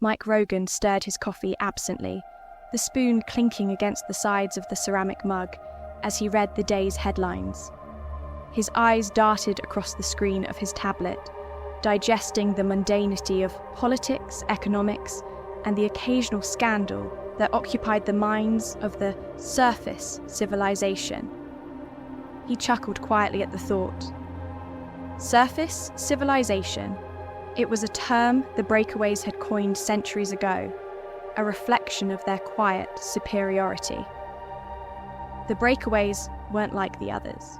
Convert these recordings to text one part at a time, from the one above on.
Mike Rogan stirred his coffee absently, the spoon clinking against the sides of the ceramic mug as he read the day's headlines. His eyes darted across the screen of his tablet, digesting the mundanity of politics, economics, and the occasional scandal that occupied the minds of the surface civilization. He chuckled quietly at the thought. Surface civilization. It was a term the Breakaways had coined centuries ago, a reflection of their quiet superiority. The Breakaways weren't like the others.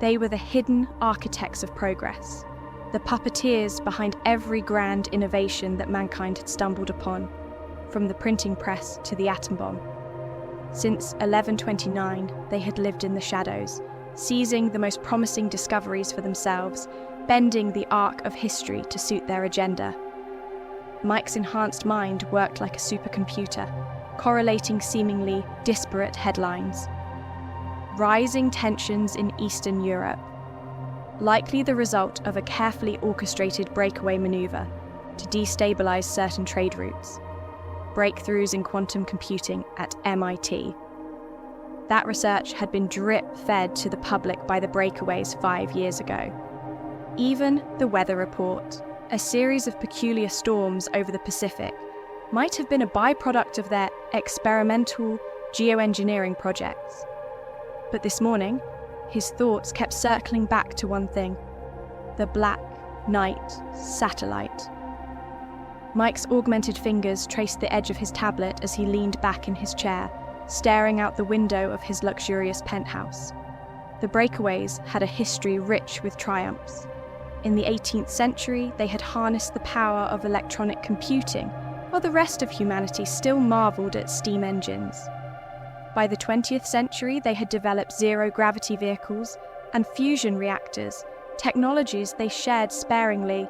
They were the hidden architects of progress, the puppeteers behind every grand innovation that mankind had stumbled upon, from the printing press to the atom bomb. Since 1129, they had lived in the shadows, seizing the most promising discoveries for themselves, bending the arc of history to suit their agenda. Mike's enhanced mind worked like a supercomputer, correlating seemingly disparate headlines. Rising tensions in Eastern Europe, likely the result of a carefully orchestrated breakaway maneuver to destabilize certain trade routes. Breakthroughs in quantum computing at MIT. That research had been drip-fed to the public by the Breakaways 5 years ago. Even the weather report, a series of peculiar storms over the Pacific, might have been a byproduct of their experimental geoengineering projects. But this morning, his thoughts kept circling back to one thing: the Black Knight satellite. Mike's augmented fingers traced the edge of his tablet as he leaned back in his chair, staring out the window of his luxurious penthouse. The Breakaways had a history rich with triumphs. In the 18th century, they had harnessed the power of electronic computing, while the rest of humanity still marveled at steam engines. By the 20th century, they had developed zero-gravity vehicles and fusion reactors, technologies they shared sparingly,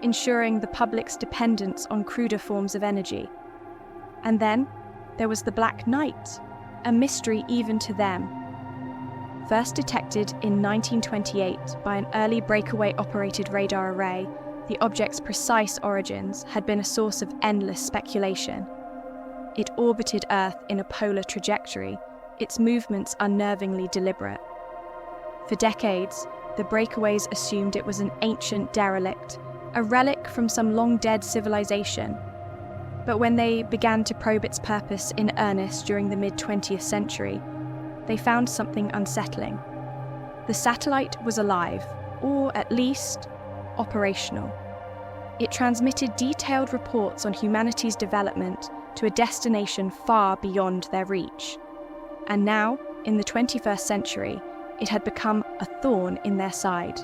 ensuring the public's dependence on cruder forms of energy. And then there was the Black Knight, a mystery even to them. First detected in 1928 by an early breakaway-operated radar array, the object's precise origins had been a source of endless speculation. It orbited Earth in a polar trajectory, its movements unnervingly deliberate. For decades, the Breakaways assumed it was an ancient derelict, a relic from some long-dead civilization. But when they began to probe its purpose in earnest during the mid-20th century, they found something unsettling. The satellite was alive, or at least operational. It transmitted detailed reports on humanity's development to a destination far beyond their reach. And now, in the 21st century, it had become a thorn in their side.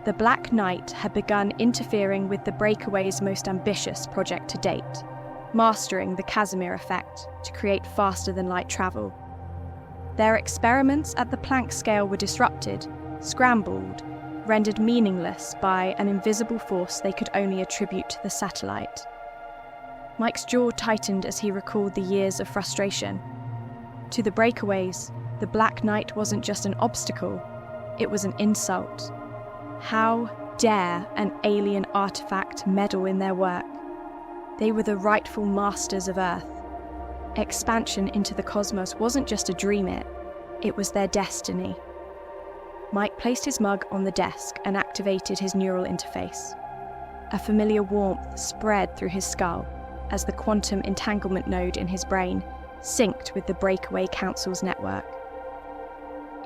The Black Knight had begun interfering with the Breakaways' most ambitious project to date, mastering the Casimir effect to create faster-than-light travel. Their experiments at the Planck scale were disrupted, scrambled, rendered meaningless by an invisible force they could only attribute to the satellite. Mike's jaw tightened as he recalled the years of frustration. To the Breakaways, the Black Knight wasn't just an obstacle, it was an insult. How dare an alien artifact meddle in their work? They were the rightful masters of Earth. Expansion into the cosmos wasn't just a dream, it was their destiny. Mike placed his mug on the desk and activated his neural interface. A familiar warmth spread through his skull as the quantum entanglement node in his brain synced with the Breakaway Council's network.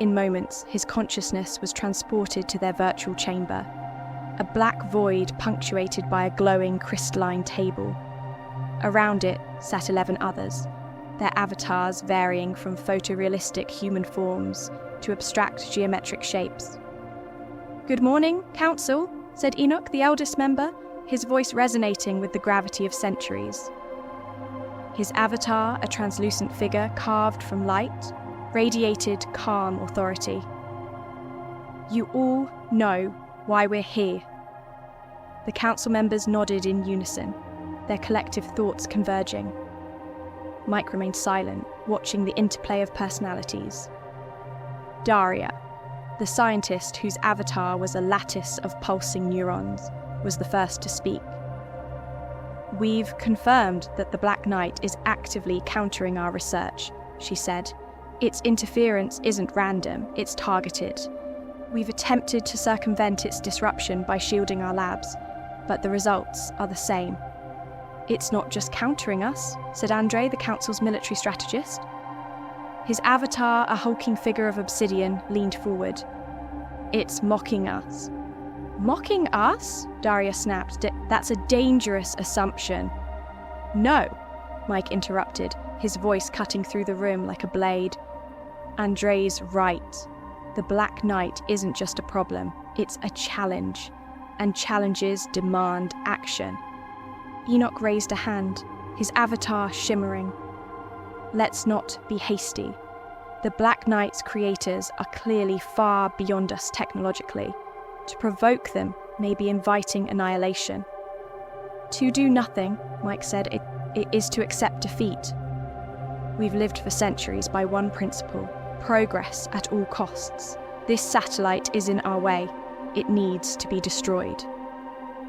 In moments, his consciousness was transported to their virtual chamber, a black void punctuated by a glowing crystalline table. Around it sat 11 others, their avatars varying from photorealistic human forms to abstract geometric shapes. "Good morning, Council," said Enoch, the eldest member, his voice resonating with the gravity of centuries. His avatar, a translucent figure carved from light, radiated calm authority. "You all know why we're here." The council members nodded in unison, their collective thoughts converging. Mike remained silent, watching the interplay of personalities. Daria, the scientist whose avatar was a lattice of pulsing neurons, was the first to speak. "We've confirmed that the Black Knight is actively countering our research," she said. "Its interference isn't random, it's targeted. We've attempted to circumvent its disruption by shielding our labs, but the results are the same." "It's not just countering us," said Andre, the Council's military strategist. His avatar, a hulking figure of obsidian, leaned forward. "It's mocking us." "Mocking us?" Daria snapped. "That's a dangerous assumption." "No," Mike interrupted, his voice cutting through the room like a blade. "Andre's right. The Black Knight isn't just a problem, it's a challenge. And challenges demand action." Enoch raised a hand, his avatar shimmering. "Let's not be hasty. The Black Knight's creators are clearly far beyond us technologically. To provoke them may be inviting annihilation." "To do nothing," Mike said, it is to accept defeat. We've lived for centuries by one principle: progress at all costs. This satellite is in our way. It needs to be destroyed.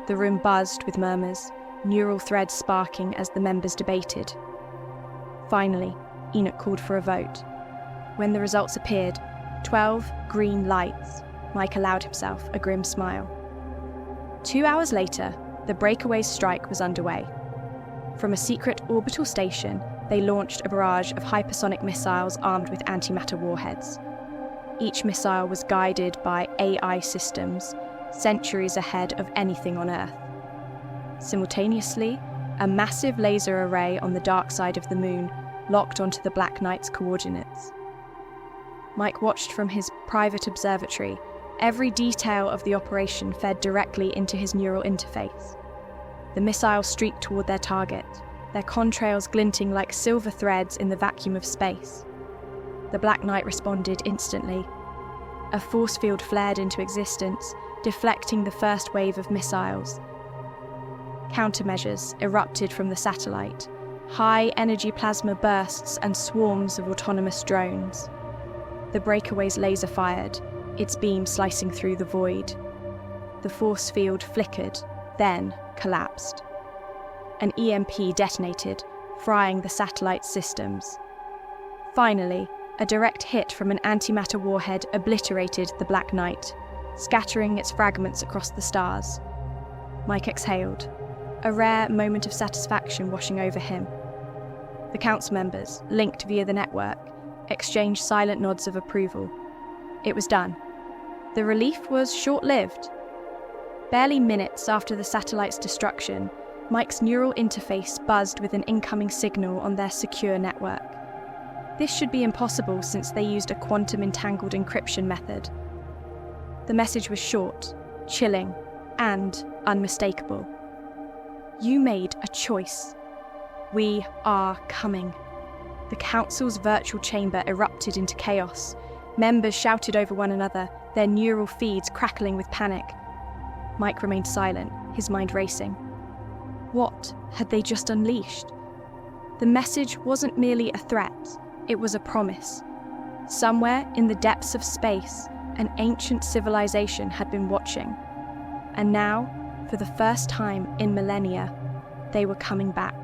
The room buzzed with murmurs, neural threads sparking as the members debated. Finally, Enoch called for a vote. When the results appeared, 12 green lights, Mike allowed himself a grim smile. 2 hours later, the Breakaways strike was underway. From a secret orbital station, they launched a barrage of hypersonic missiles armed with antimatter warheads. Each missile was guided by AI systems, centuries ahead of anything on Earth. Simultaneously, a massive laser array on the dark side of the moon locked onto the Black Knight's coordinates. Mike watched from his private observatory. Every detail of the operation fed directly into his neural interface. The missiles streaked toward their target, their contrails glinting like silver threads in the vacuum of space. The Black Knight responded instantly. A force field flared into existence, deflecting the first wave of missiles. Countermeasures erupted from the satellite, high-energy plasma bursts and swarms of autonomous drones. The Breakaway's laser fired, its beam slicing through the void. The force field flickered, then collapsed. An EMP detonated, frying the satellite's systems. Finally, a direct hit from an antimatter warhead obliterated the Black Knight, scattering its fragments across the stars. Mike exhaled, a rare moment of satisfaction washing over him. The council members, linked via the network, exchanged silent nods of approval. It was done. The relief was short-lived. Barely minutes after the satellite's destruction, Mike's neural interface buzzed with an incoming signal on their secure network. This should be impossible since they used a quantum-entangled encryption method. The message was short, chilling, and unmistakable. "You made a choice. We are coming." The council's virtual chamber erupted into chaos. Members shouted over one another, their neural feeds crackling with panic. Mike remained silent, his mind racing. What had they just unleashed? The message wasn't merely a threat, it was a promise. Somewhere in the depths of space, an ancient civilization had been watching. And now, for the first time in millennia, they were coming back.